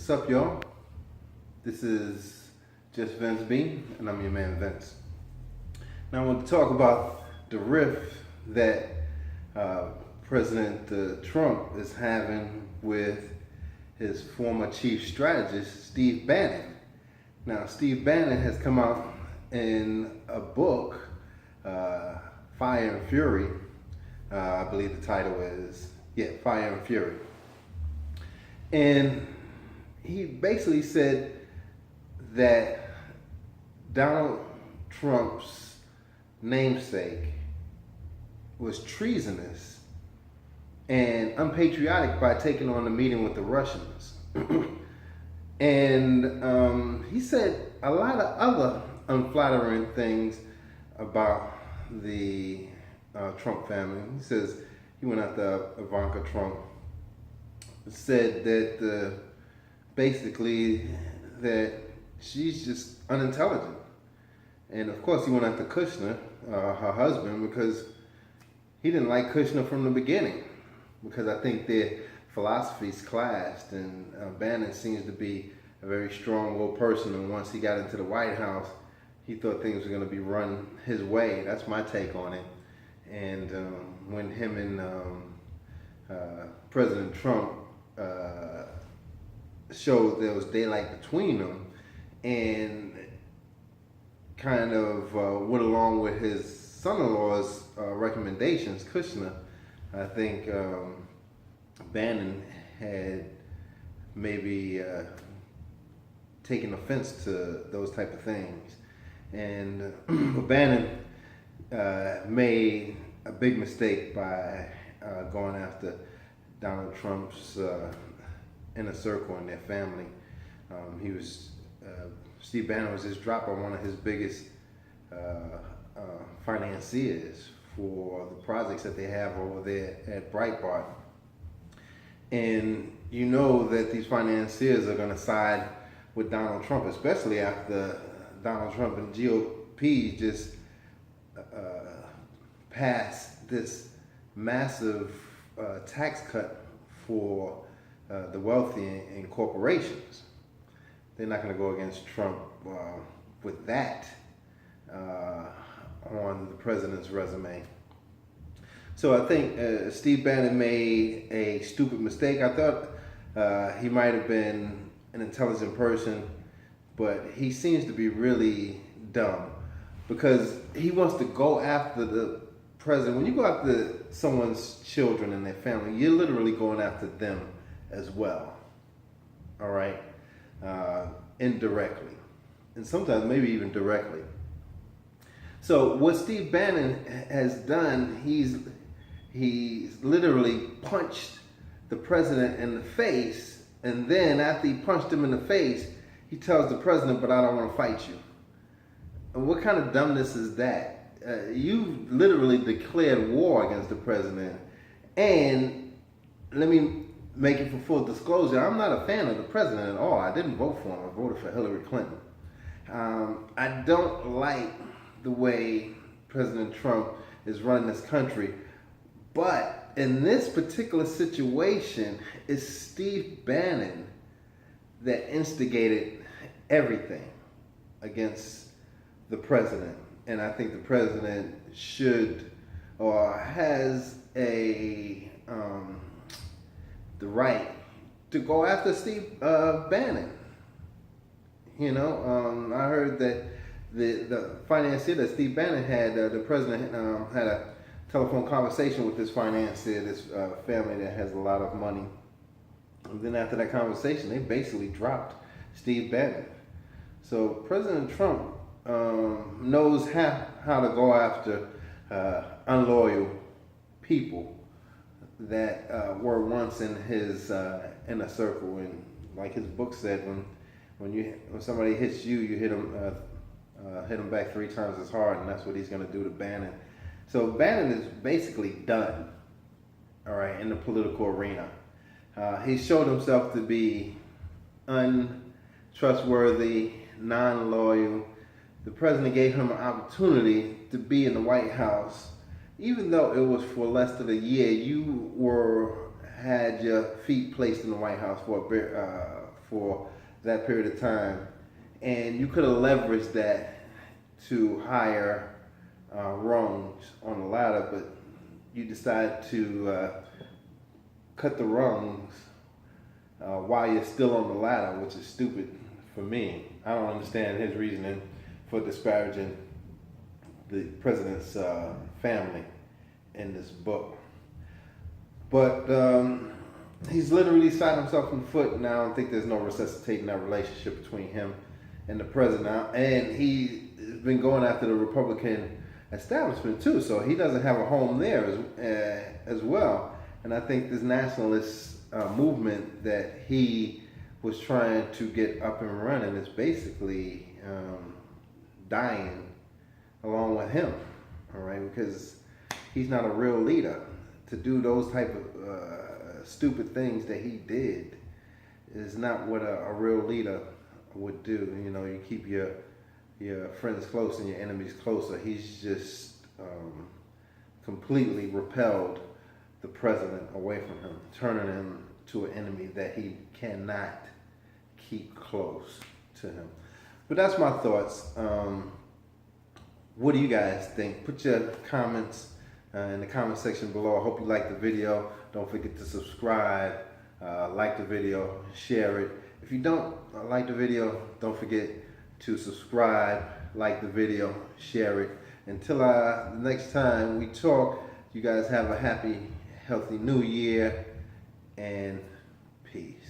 What's up, y'all? This is Just Vince B, and I'm your man Vince. Now I want to talk about the rift that President Trump is having with his former chief strategist, Steve Bannon. Now, Steve Bannon has come out in a book, Fire and Fury. I believe the title is, Fire and Fury. And he basically said that Donald Trump's namesake was treasonous and unpatriotic by taking on the meeting with the Russians. And he said a lot of other unflattering things about the Trump family. He says he went after Ivanka Trump, said that basically that she's just unintelligent. And of course he went after Kushner, her husband, because he didn't like Kushner from the beginning, because I think their philosophies clashed, and Bannon seems to be a very strong-willed person, and once he got into the White House, he thought things were going to be run his way. That's my take on it. And when him and President Trump showed there was daylight between them and kind of went along with his son-in-law's recommendations, Kushner, I think Bannon had maybe taken offense to those type of things. And Bannon made a big mistake by going after Donald Trump's inner circle and their family. Steve Bannon was just dropped on one of his biggest financiers for the projects that they have over there at Breitbart. And you know that these financiers are going to side with Donald Trump, especially after Donald Trump and GOP just passed this massive tax cut for the wealthy and corporations. They're not going to go against Trump with that on the president's resume. So I think Steve Bannon made a stupid mistake. I thought he might have been an intelligent person, but he seems to be really dumb, because he wants to go after the president. When you go after someone's children and their family, you're literally going after them as well. All right? Indirectly. And sometimes maybe even directly. So what Steve Bannon has done, he's literally punched the president in the face, and then after he punched him in the face, he tells the president, "But I don't want to fight you." And what kind of dumbness is that? You literally declared war against the president. And let me make it for full disclosure, I'm not a fan of the president at all. I didn't vote for him. I voted for Hillary Clinton. I don't like the way President Trump is running this country. But in this particular situation, it's Steve Bannon that instigated everything against the president. And I think the president should, or has the right to go after Steve Bannon. You know, I heard that the financier that Steve Bannon had, the president had a telephone conversation with this financier, this family that has a lot of money. And then after that conversation, they basically dropped Steve Bannon. So President Trump knows how to go after unloyal people that were once in his inner circle. And like his book said, when somebody hits you, you hit them back 3 times as hard, and that's what he's going to do to Bannon. So Bannon is basically done, all right, in the political arena. He showed himself to be untrustworthy, non-loyal. The president gave him an opportunity to be in the White House. Even though it was for less than a year, you had your feet placed in the White House for for that period of time, and you could have leveraged that to higher rungs on the ladder, but you decide to cut the rungs while you're still on the ladder, which is stupid for me. I don't understand his reasoning for disparaging the president's family in this book. But he's literally shot himself in the foot, and I don't think there's no resuscitating that relationship between him and the president. And he's been going after the Republican establishment too, so he doesn't have a home there as well. And I think this nationalist movement that he was trying to get up and running is basically dying along with him, all right? Because he's not a real leader. To do those type of stupid things that he did is not what a real leader would do. You know, you keep your friends close and your enemies closer. He's just completely repelled the president away from him, turning him to an enemy that he cannot keep close to him. But that's my thoughts. What do you guys think? Put your comments in the comment section below. I hope you liked the video. Don't forget to subscribe, like the video, share it. If you don't like the video, don't forget to subscribe, like the video, share it. Until the next time we talk, you guys have a happy, healthy new year, and peace.